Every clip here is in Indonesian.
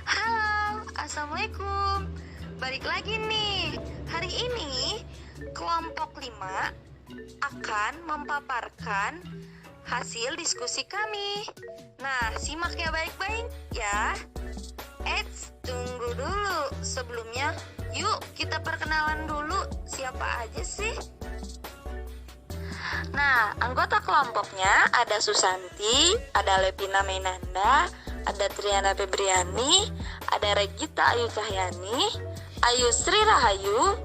Halo, Assalamualaikum. Balik lagi nih. Hari ini kelompok 5 akan memaparkan hasil diskusi kami. Nah, simak ya baik-baik ya. Eits, tunggu dulu. Sebelumnya, yuk kita perkenalan dulu siapa aja sih. Nah, anggota kelompoknya ada Susanti, ada Lepina Mainanda, ada Triana Febriani, ada Regita Ayu Cahyani, Ayu Sri Rahayu,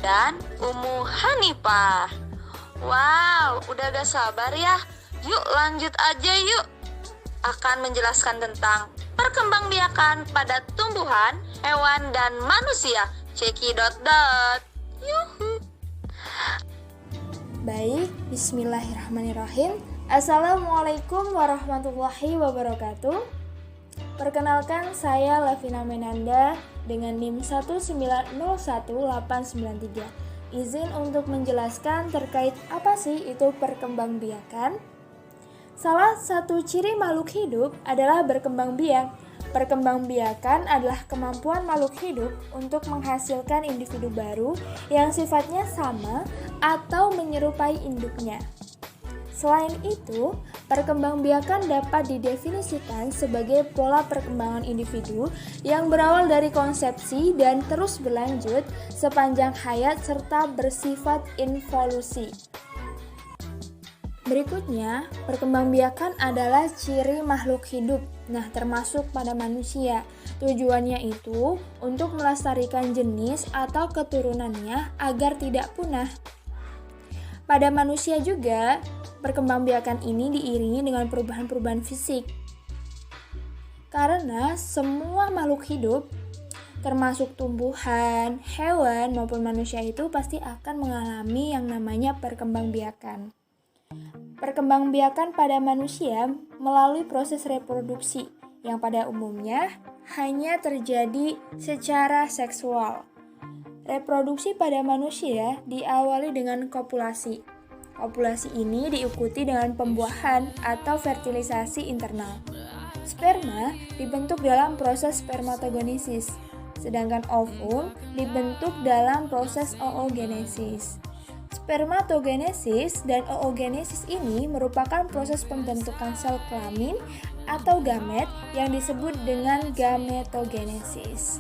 dan Umu Hanifah. Wow, udah gak sabar ya? Yuk lanjut aja yuk. Akan menjelaskan tentang perkembangbiakan pada tumbuhan, hewan, dan manusia. Cekidot. Yuhu. Baik, bismillahirrahmanirrahim. Assalamualaikum warahmatullahi wabarakatuh. Perkenalkan, saya Lavina Menanda dengan NIM 1901893. Izin untuk menjelaskan terkait apa sih itu perkembangbiakan. Salah satu ciri makhluk hidup adalah berkembang biak. Perkembangbiakan adalah kemampuan makhluk hidup untuk menghasilkan individu baru yang sifatnya sama atau menyerupai induknya. Selain itu, perkembangbiakan dapat didefinisikan sebagai pola perkembangan individu yang berawal dari konsepsi dan terus berlanjut sepanjang hayat serta bersifat involusi. Berikutnya, perkembangbiakan adalah ciri makhluk hidup, termasuk pada manusia. Tujuannya itu untuk melestarikan jenis atau keturunannya agar tidak punah. Pada manusia juga, perkembangbiakan ini diiringi dengan perubahan-perubahan fisik. Karena semua makhluk hidup, termasuk tumbuhan, hewan, maupun manusia itu pasti akan mengalami yang namanya perkembangbiakan. Perkembangbiakan pada manusia melalui proses reproduksi yang pada umumnya hanya terjadi secara seksual. Reproduksi pada manusia diawali dengan kopulasi. Kopulasi ini diikuti dengan pembuahan atau fertilisasi internal. Sperma dibentuk dalam proses spermatogenesis, sedangkan ovum dibentuk dalam proses oogenesis. Spermatogenesis dan oogenesis ini merupakan proses pembentukan sel kelamin atau gamet yang disebut dengan gametogenesis.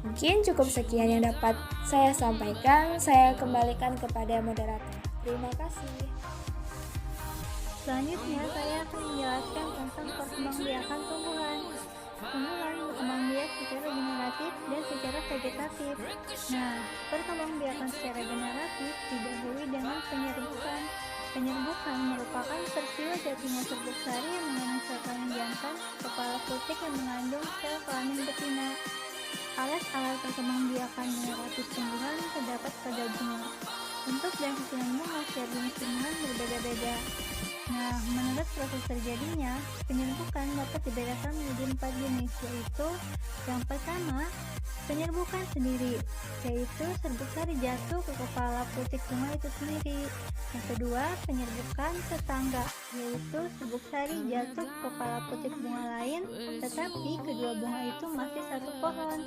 Mungkin cukup sekian yang dapat saya sampaikan. Saya kembalikan kepada moderator. Terima kasih. Selanjutnya saya akan menjelaskan tentang perkembangbiakan tumbuhan. Tumbuhan berkembang biak secara generatif dan secara vegetatif. Perkembangbiakan secara generatif didahului dengan penyerbukan. Penyerbukan merupakan peristiwa jatuhnya serbuk sari yang mengandung sel kelamin jantan, kepala putik yang mengandung sel kelamin betina. Alat-alat perkembangbiakan generatif tumbuhan terdapat pada bunga. Bentuk dan susunan bunga setiap jenis tumbuhan berbeda-beda. Menurut proses terjadinya, penyerbukan dapat dibedakan menjadi 4 jenis, yaitu yang pertama, penyerbukan sendiri, yaitu serbuk sari jatuh ke kepala putik bunga itu sendiri. Yang kedua, penyerbukan tetangga, yaitu serbuk sari jatuh ke kepala putik bunga lain, tetapi kedua bunga itu masih satu pohon.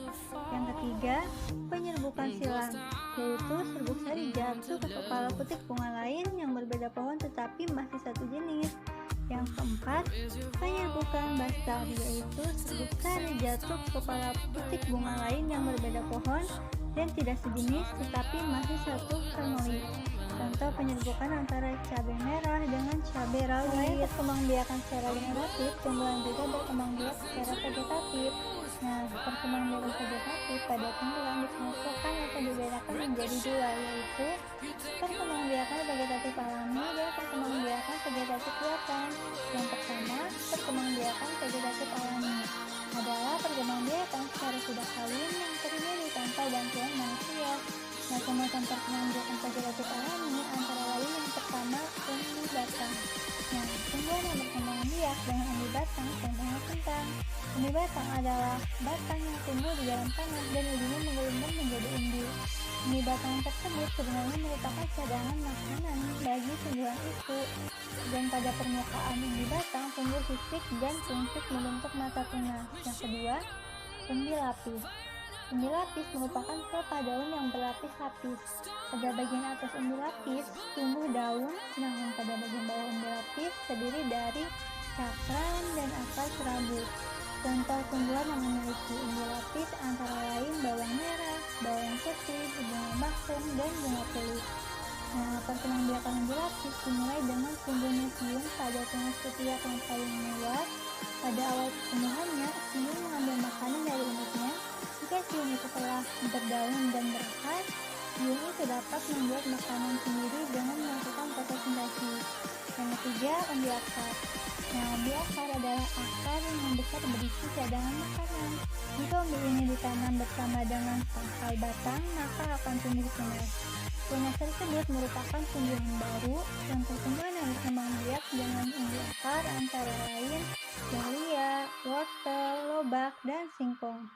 Yang ketiga, penyerbukan silang, yaitu serbuk sari jatuh ke kepala putik bunga lain yang berbeda pohon tetapi masih satu jenis. Yang keempat, penyerbukan basal, yaitu serbuk sari jatuh ke kepala putik bunga lain yang berbeda pohon dan tidak sejenis tetapi masih satu famili. Contoh penyerbukan antara cabai merah dengan cabai rawit. Selain perkembangbiakan secara generatif, tumbuhan juga berkembang biak secara vegetatif. Perkembangbiakan vegetatif pada tumbuhan dikelompokkan atau dibedakan menjadi dua, yaitu perkembangbiakan vegetatif alami dan perkembangbiakan vegetatif buatan. Yang pertama, perkembangbiakan vegetatif alami adalah perkembangbiakan secara tidak kawin yang terjadi tanpa bantuan manusia. Macam-macam perkembangbiakan vegetatif alami antara lain yang pertama, umbi batang. Tumbuhan yang berkembang biak dengan umbi batang contohnya kentang. Umbi batang adalah batang yang tumbuh di dalam tanah dan ujungnya menggelembung menjadi umbi. Umbi batang tersebut sebenarnya merupakan cadangan makanan bagi tumbuhan itu. dan pada permukaan umbi batang tumbuh sisik dan puncuk membentuk mata tunas. Yang kedua, umbi lapis. Umbi lapis merupakan pelepah daun yang berlapis-lapis. Pada bagian atas umbi lapis tumbuh daun, sedangkan pada bagian bawah umbi lapis terdiri dari cakram dan akar serabut. Contoh tumbuhan yang memiliki umbi lapis antara lain bawang merah, bawang putih, bunga bakung, dan bunga tulip. Nah, perkembangbiakan umbi lapis dimulai dengan tumbuhnya siung pada tunas ketiak yang paling luas. Pada awal pertumbuhannya, siung mengambil makanan dari induknya. Jika siung itu telah berdaun dan berakar, siung itu dapat membuat makanan sendiri dengan melakukan fotosintesis. Yang ketiga, umbi akar. Nah, umbi akar adalah akar yang membesar berisi cadangan makanan. Jika umbi ini ditanam bersama dengan pangkal batang, maka akan tumbuh tunas. Tunas tersebut merupakan tumbuhan baru. Contoh tumbuhan yang berkembang biak dengan umbi akar antara lain dahlia, wortel, lobak, dan singkong.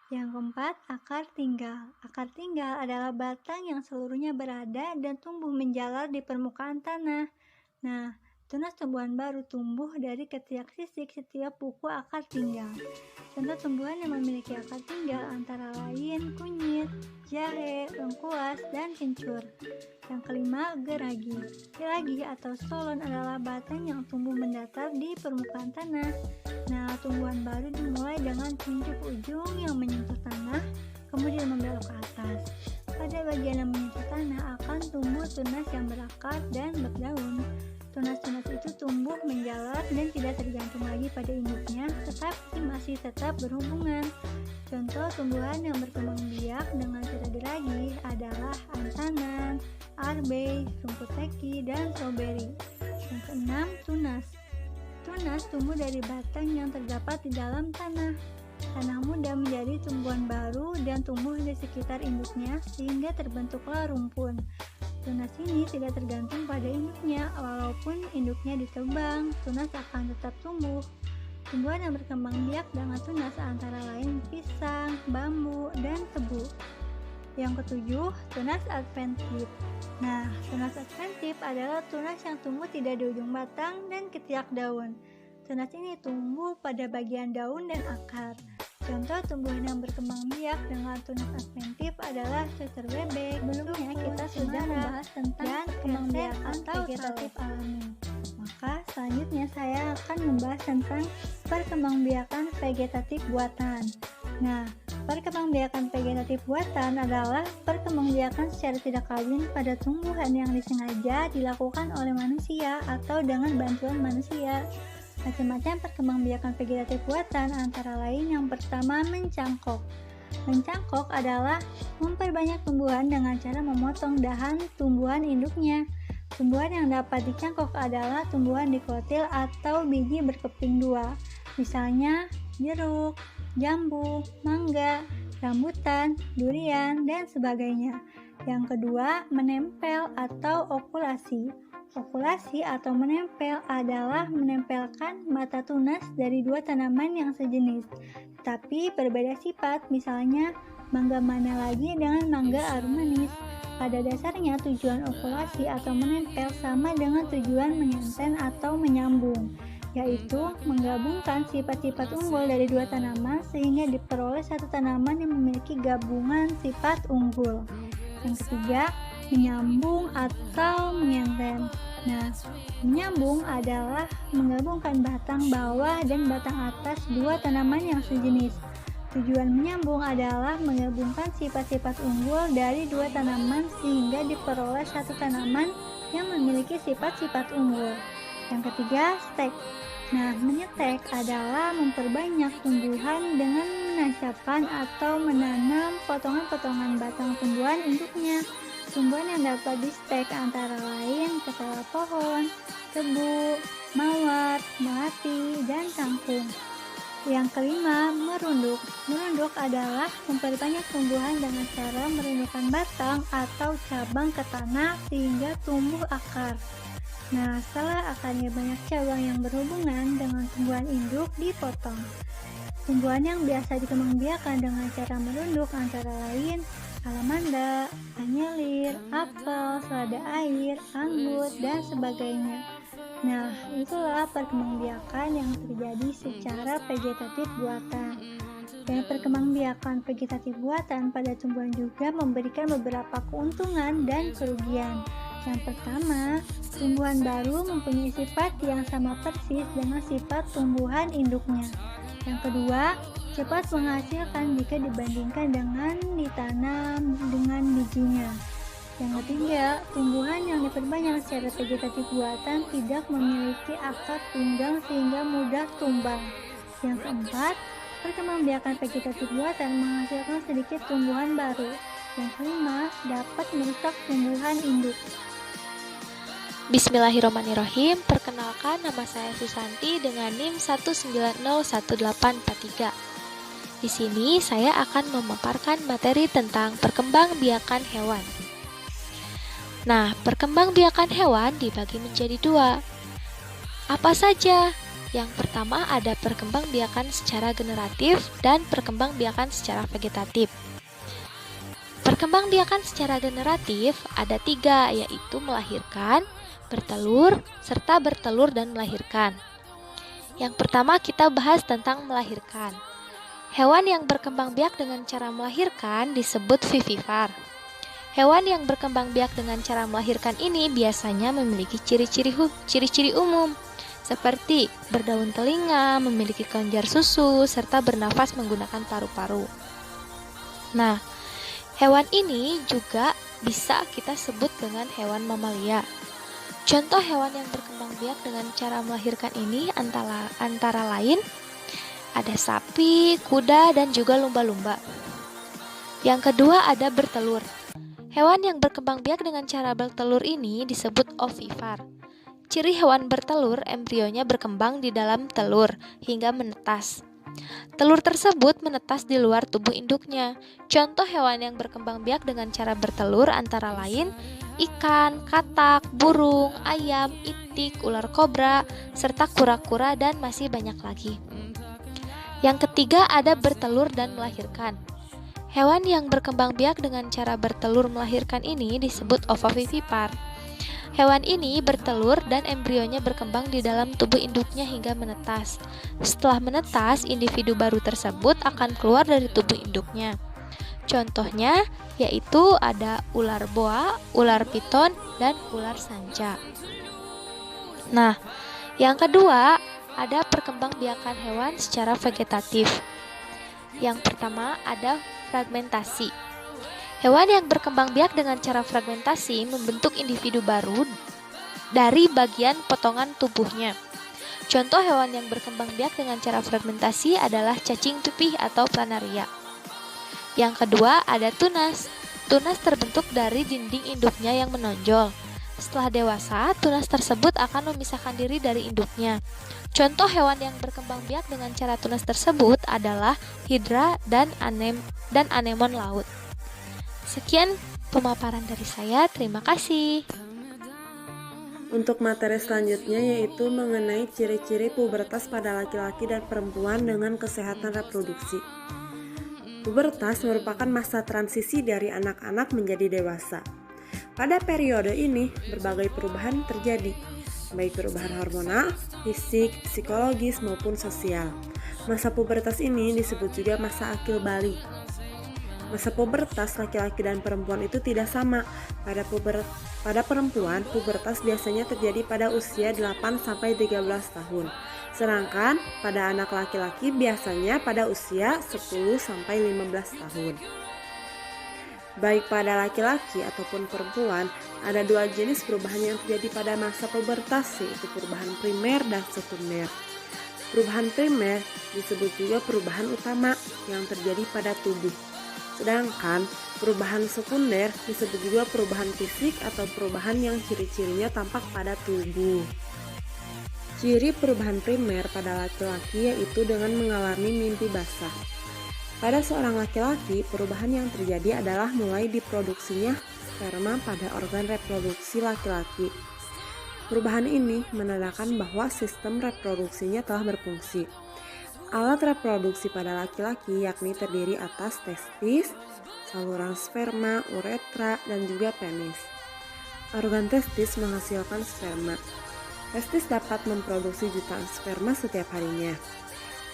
Yang keempat, akar tinggal. Akar tinggal adalah batang yang seluruhnya berada dan tumbuh menjalar di permukaan tanah. Nah, tunas tumbuhan baru tumbuh dari ketiak sisik setiap buku akar tinggal. Contoh tumbuhan yang memiliki akar tinggal antara lain kunyit, jahe, lengkuas, dan kencur. Yang kelima, geragi. Geragi atau stolon adalah batang yang tumbuh mendatar di permukaan tanah. Nah, tumbuhan baru dimulai dengan kuncup ujung yang menyentuh tanah, kemudian membelok ke atas. Pada bagian yang menyentuh tanah akan tumbuh tunas yang berakar dan berdaun. Tunas-tunas itu tumbuh menjalar dan tidak tergantung lagi pada induknya, tetapi masih tetap berhubungan. Contoh tumbuhan yang berkembang biak dengan cara geragi adalah antanan, arbei, rumput teki, dan stroberi. Yang keenam, tunas. Tunas tumbuh dari batang yang terdapat di dalam tanah. Tanah muda menjadi tumbuhan baru dan tumbuh di sekitar induknya sehingga terbentuklah rumpun. Tunas ini tidak tergantung pada induknya, walaupun induknya ditebang, tunas akan tetap tumbuh. Tumbuhan yang berkembang biak dengan tunas antara lain pisang, bambu, dan tebu. Yang ketujuh, tunas adventif. Nah, tunas adventif adalah tunas yang tumbuh tidak di ujung batang dan ketiak daun. Tunas ini tumbuh pada bagian daun dan akar. Contoh tumbuhan yang berkembang biak dengan tunas adventif adalah cucur bebek. Sebelumnya kita sudah membahas tentang perkembangbiakan vegetatif alami. Maka selanjutnya saya akan membahas tentang perkembangbiakan vegetatif buatan. Nah, perkembangbiakan vegetatif buatan adalah perkembangbiakan secara tidak kawin pada tumbuhan yang disengaja dilakukan oleh manusia atau dengan bantuan manusia. Macam-macam perkembangbiakan vegetatif buatan antara lain yang pertama mencangkok. Mencangkok adalah memperbanyak tumbuhan dengan cara memotong dahan tumbuhan induknya. Tumbuhan yang dapat dicangkok adalah tumbuhan dikotil atau biji berkeping dua, misalnya jeruk, jambu, mangga, rambutan, durian, dan sebagainya. Yang kedua, menempel atau okulasi. Okulasi atau menempel adalah menempelkan mata tunas dari dua tanaman yang sejenis, tapi berbeda sifat, misalnya mangga mana lagi dengan mangga arum manis. Pada dasarnya tujuan okulasi atau menempel sama dengan tujuan menyanten atau menyambung, yaitu menggabungkan sifat-sifat unggul dari dua tanaman sehingga diperoleh satu tanaman yang memiliki gabungan sifat unggul. Yang ketiga, menyambung atau menyanten. Nah, menyambung adalah menggabungkan batang bawah dan batang atas dua tanaman yang sejenis. Tujuan menyambung adalah menggabungkan sifat-sifat unggul dari dua tanaman sehingga diperoleh satu tanaman yang memiliki sifat-sifat unggul. Yang ketiga, stek. Nah, menyetek adalah memperbanyak tumbuhan dengan menancapkan atau menanam potongan-potongan batang tumbuhan induknya. Tumbuhan yang dapat di-stek antara lain kepala pohon, tebu, mawar, melati, dan kangkung. Yang kelima, merunduk. Merunduk adalah memperbanyak tumbuhan dengan cara merundukkan batang atau cabang ke tanah sehingga tumbuh akar. Nah, setelah akarnya banyak cabang yang berhubungan dengan tumbuhan induk dipotong. Tumbuhan yang biasa dikembangbiakan dengan cara merunduk antara lain salamanda, anyelir, apel, selada air, anggur, dan sebagainya. Nah, itulah perkembangbiakan yang terjadi secara vegetatif buatan. Dan perkembangbiakan vegetatif buatan pada tumbuhan juga memberikan beberapa keuntungan dan kerugian. Yang pertama, tumbuhan baru mempunyai sifat yang sama persis dengan sifat tumbuhan induknya. Yang kedua, cepat menghasilkan jika dibandingkan dengan ditanam dengan bijinya. Yang ketiga, tumbuhan yang diperbanyak secara vegetatif buatan tidak memiliki akar pinggang sehingga mudah tumbang. Yang keempat, perkembangbiakan vegetatif buatan menghasilkan sedikit tumbuhan baru. Yang kelima, dapat merusak tumbuhan induk. Bismillahirrahmanirrahim. Perkenalkan, nama saya Susanti dengan NIM 1901843. Di sini saya akan memaparkan materi tentang perkembangbiakan hewan. Nah, perkembangbiakan hewan dibagi menjadi dua. Apa saja? Yang pertama ada perkembangbiakan secara generatif dan perkembangbiakan secara vegetatif. Perkembangbiakan secara generatif ada 3, yaitu melahirkan, bertelur, serta bertelur dan melahirkan. Yang pertama kita bahas tentang melahirkan. Hewan yang berkembang biak dengan cara melahirkan disebut vivipar. Hewan yang berkembang biak dengan cara melahirkan ini biasanya memiliki ciri-ciri umum, seperti berdaun telinga, memiliki kelenjar susu, serta bernafas menggunakan paru-paru. Nah, hewan ini juga bisa kita sebut dengan hewan mamalia. Contoh hewan yang berkembang biak dengan cara melahirkan ini antara lain ada sapi, kuda, dan juga lumba-lumba. Yang kedua ada bertelur. Hewan yang berkembang biak dengan cara bertelur ini disebut ovipar. Ciri hewan bertelur, embrionya berkembang di dalam telur hingga menetas. Telur tersebut menetas di luar tubuh induknya. Contoh hewan yang berkembang biak dengan cara bertelur antara lain ikan, katak, burung, ayam, itik, ular kobra, serta kura-kura dan masih banyak lagi. Yang ketiga ada bertelur dan melahirkan. Hewan yang berkembang biak dengan cara bertelur melahirkan ini disebut ovovivipar. Hewan ini bertelur dan embrionya berkembang di dalam tubuh induknya hingga menetas. Setelah menetas, individu baru tersebut akan keluar dari tubuh induknya. Contohnya yaitu ada ular boa, ular piton, dan ular sanca. Nah, yang kedua ada perkembangbiakan hewan secara vegetatif. Yang pertama ada fragmentasi. Hewan yang berkembang biak dengan cara fragmentasi membentuk individu baru dari bagian potongan tubuhnya. Contoh hewan yang berkembang biak dengan cara fragmentasi adalah cacing pipih atau planaria. Yang kedua ada tunas. Tunas terbentuk dari dinding induknya yang menonjol. Setelah dewasa, tunas tersebut akan memisahkan diri dari induknya. Contoh hewan yang berkembang biak dengan cara tunas tersebut adalah hidra dan anemon laut. Sekian pemaparan dari saya, terima kasih. Untuk materi selanjutnya yaitu mengenai ciri-ciri pubertas pada laki-laki dan perempuan dengan kesehatan reproduksi. Pubertas merupakan masa transisi dari anak-anak menjadi dewasa. Pada periode ini, berbagai perubahan terjadi, baik perubahan hormonal, fisik, psikologis, maupun sosial. Masa pubertas ini disebut juga masa akil balik. Masa pubertas laki-laki dan perempuan itu tidak sama. Pada perempuan, pubertas biasanya terjadi pada usia 8-13 tahun. Sedangkan pada anak laki-laki biasanya pada usia 10-15 tahun. Baik pada laki-laki ataupun perempuan, ada 2 jenis perubahan yang terjadi pada masa pubertas, yaitu perubahan primer dan sekunder. Perubahan primer disebut juga perubahan utama yang terjadi pada tubuh. Sedangkan perubahan sekunder disebut juga perubahan fisik atau perubahan yang ciri-cirinya tampak pada tubuh. Ciri perubahan primer pada laki-laki yaitu dengan mengalami mimpi basah. Pada seorang laki-laki, perubahan yang terjadi adalah mulai diproduksinya sperma pada organ reproduksi laki-laki. Perubahan ini menandakan bahwa sistem reproduksinya telah berfungsi. Alat reproduksi pada laki-laki yakni terdiri atas testis, saluran sperma, uretra, dan juga penis. Organ testis menghasilkan sperma. Testis dapat memproduksi jutaan sperma setiap harinya.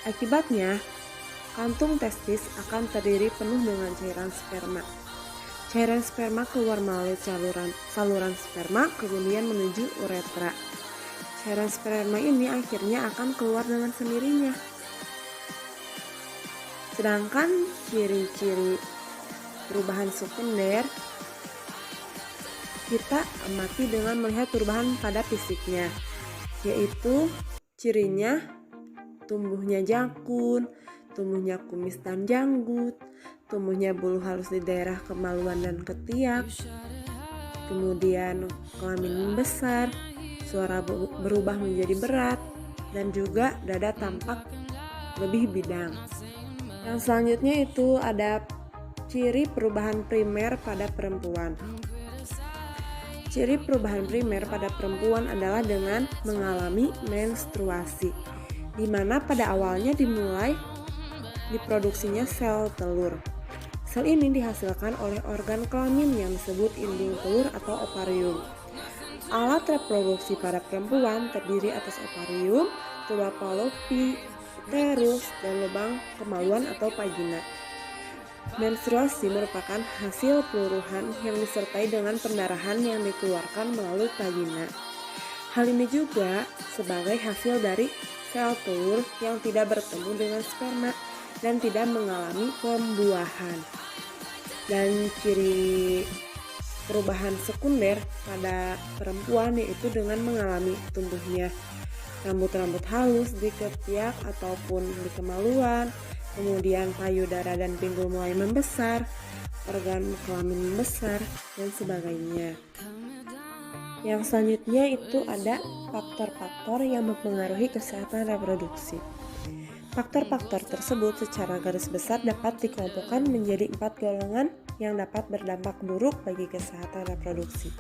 Akibatnya, kantung testis akan terdiri penuh dengan cairan sperma. Cairan sperma keluar melalui saluran sperma kemudian menuju uretra. Cairan sperma ini akhirnya akan keluar dengan sendirinya. Sedangkan ciri-ciri perubahan sekunder kita amati dengan melihat perubahan pada fisiknya, yaitu cirinya tumbuhnya jakun, tumbuhnya kumis dan janggut, tumbuhnya bulu halus di daerah kemaluan dan ketiak, kemudian kelamin membesar, suara berubah menjadi berat, dan juga dada tampak lebih bidang. Yang selanjutnya itu ada ciri perubahan primer pada perempuan. Ciri perubahan primer pada perempuan adalah dengan mengalami menstruasi, di mana pada awalnya dimulai diproduksinya sel telur. Sel ini dihasilkan oleh organ kelamin yang disebut indung telur atau ovarium. Alat reproduksi pada perempuan terdiri atas ovarium, tuba fallopi, uterus, dan lubang kemaluan atau vagina. Menstruasi merupakan hasil peluruhan yang disertai dengan pendarahan yang dikeluarkan melalui vagina. Hal ini juga sebagai hasil dari sel telur yang tidak bertemu dengan sperma dan tidak mengalami pembuahan. Dan ciri perubahan sekunder pada perempuan yaitu dengan mengalami tumbuhnya rambut-rambut halus di ketiak ataupun di kemaluan, kemudian payudara dan pinggul mulai membesar, organ kelamin membesar, dan sebagainya. Yang selanjutnya itu ada faktor-faktor yang mempengaruhi kesehatan reproduksi. Faktor-faktor tersebut secara garis besar dapat dikelompokkan menjadi 4 golongan yang dapat berdampak buruk bagi kesehatan reproduksi.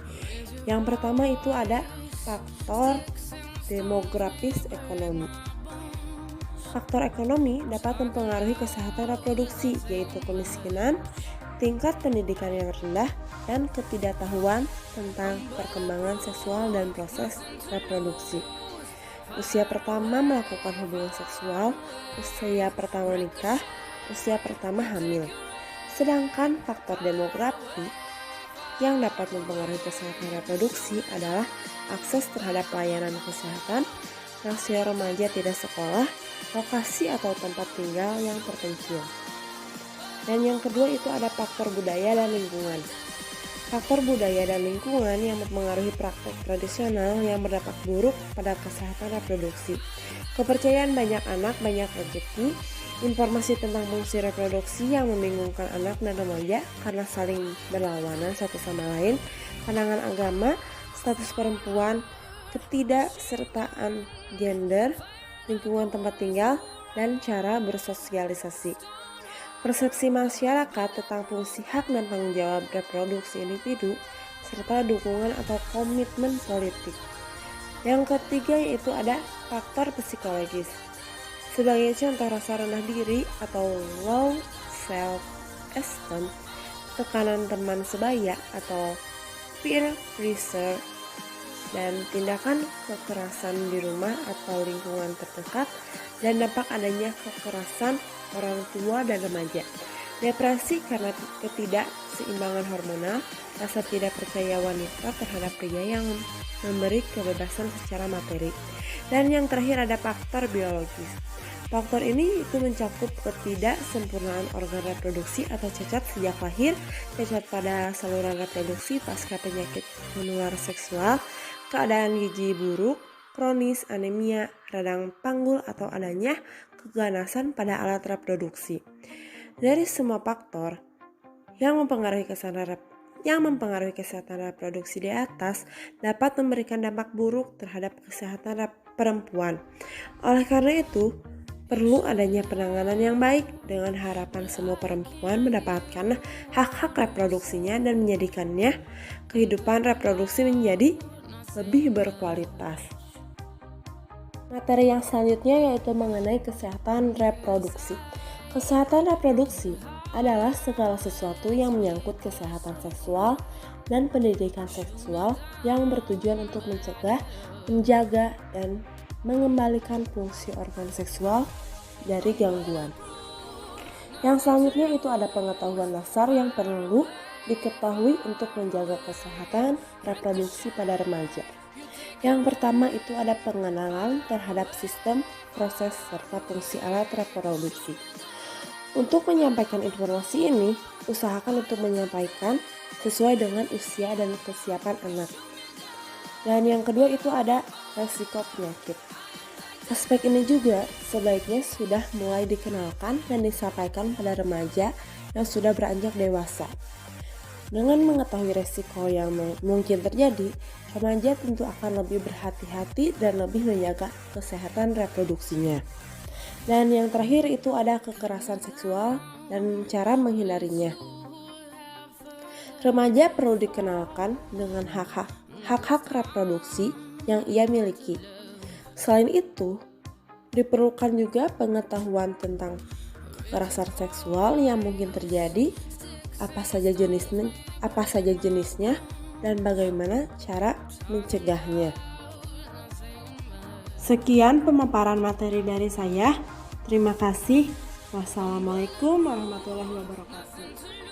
Yang pertama itu ada faktor demografis ekonomi. Faktor ekonomi dapat mempengaruhi kesehatan reproduksi, yaitu kemiskinan, tingkat pendidikan yang rendah, dan ketidaktahuan tentang perkembangan seksual dan proses reproduksi. Usia pertama melakukan hubungan seksual, usia pertama nikah, usia pertama hamil. Sedangkan faktor demografi yang dapat mempengaruhi kesehatan reproduksi adalah akses terhadap pelayanan kesehatan, rasio remaja tidak sekolah, lokasi atau tempat tinggal yang terpencil. Dan yang kedua itu ada faktor budaya dan lingkungan. Faktor budaya dan lingkungan yang mempengaruhi praktek tradisional yang berdampak buruk pada kesehatan reproduksi. Kepercayaan banyak anak, banyak rezeki, informasi tentang fungsi reproduksi yang membingungkan anak dan remaja karena saling berlawanan satu sama lain, pandangan agama, status perempuan, ketidaksertaan gender, lingkungan tempat tinggal, dan cara bersosialisasi. Persepsi masyarakat tentang fungsi hak dan tanggung jawab reproduksi individu, serta dukungan atau komitmen politik. Yang ketiga yaitu ada faktor psikologis. Sebagai contoh rasa rendah diri atau low self-esteem, tekanan teman sebaya atau peer pressure, dan tindakan kekerasan di rumah atau lingkungan terdekat, dan dampak adanya kekerasan orang tua dan remaja. Depresi karena ketidakseimbangan hormonal, rasa tidak percaya wanita terhadap pria yang memberi kebebasan secara materi. Dan yang terakhir ada faktor biologis. Faktor ini itu mencakup ketidaksempurnaan organ reproduksi atau cacat sejak lahir, cacat pada saluran reproduksi pasca penyakit menular seksual, keadaan gizi buruk, kronis, anemia, radang panggul, atau adanya keganasan pada alat reproduksi. Dari semua faktor yang mempengaruhi kesehatan reproduksi di atas dapat memberikan dampak buruk terhadap kesehatan perempuan. Oleh karena itu, perlu adanya penanganan yang baik dengan harapan semua perempuan mendapatkan hak-hak reproduksinya dan menjadikannya kehidupan reproduksi menjadi lebih berkualitas. Materi yang selanjutnya yaitu mengenai kesehatan reproduksi. Kesehatan reproduksi adalah segala sesuatu yang menyangkut kesehatan seksual dan pendidikan seksual yang bertujuan untuk mencegah, menjaga, dan mengembalikan fungsi organ seksual dari gangguan. Yang selanjutnya itu ada pengetahuan dasar yang perlu diketahui untuk menjaga kesehatan reproduksi pada remaja. Yang pertama itu ada pengenalan terhadap sistem, proses, serta fungsi alat reproduksi. Untuk menyampaikan informasi ini, usahakan untuk menyampaikan sesuai dengan usia dan kesiapan anak. Dan yang kedua itu ada resiko penyakit. Aspek ini juga sebaiknya sudah mulai dikenalkan dan disampaikan pada remaja yang sudah beranjak dewasa. Dengan mengetahui resiko yang mungkin terjadi, remaja tentu akan lebih berhati-hati dan lebih menjaga kesehatan reproduksinya. Dan yang terakhir itu ada kekerasan seksual dan cara menghindarinya. Remaja perlu dikenalkan dengan hak-hak reproduksi yang ia miliki. Selain itu, diperlukan juga pengetahuan tentang kekerasan seksual yang mungkin terjadi, apa saja jenisnya, dan bagaimana cara mencegahnya. Sekian pemaparan materi dari saya. Terima kasih. Wassalamualaikum warahmatullahi wabarakatuh.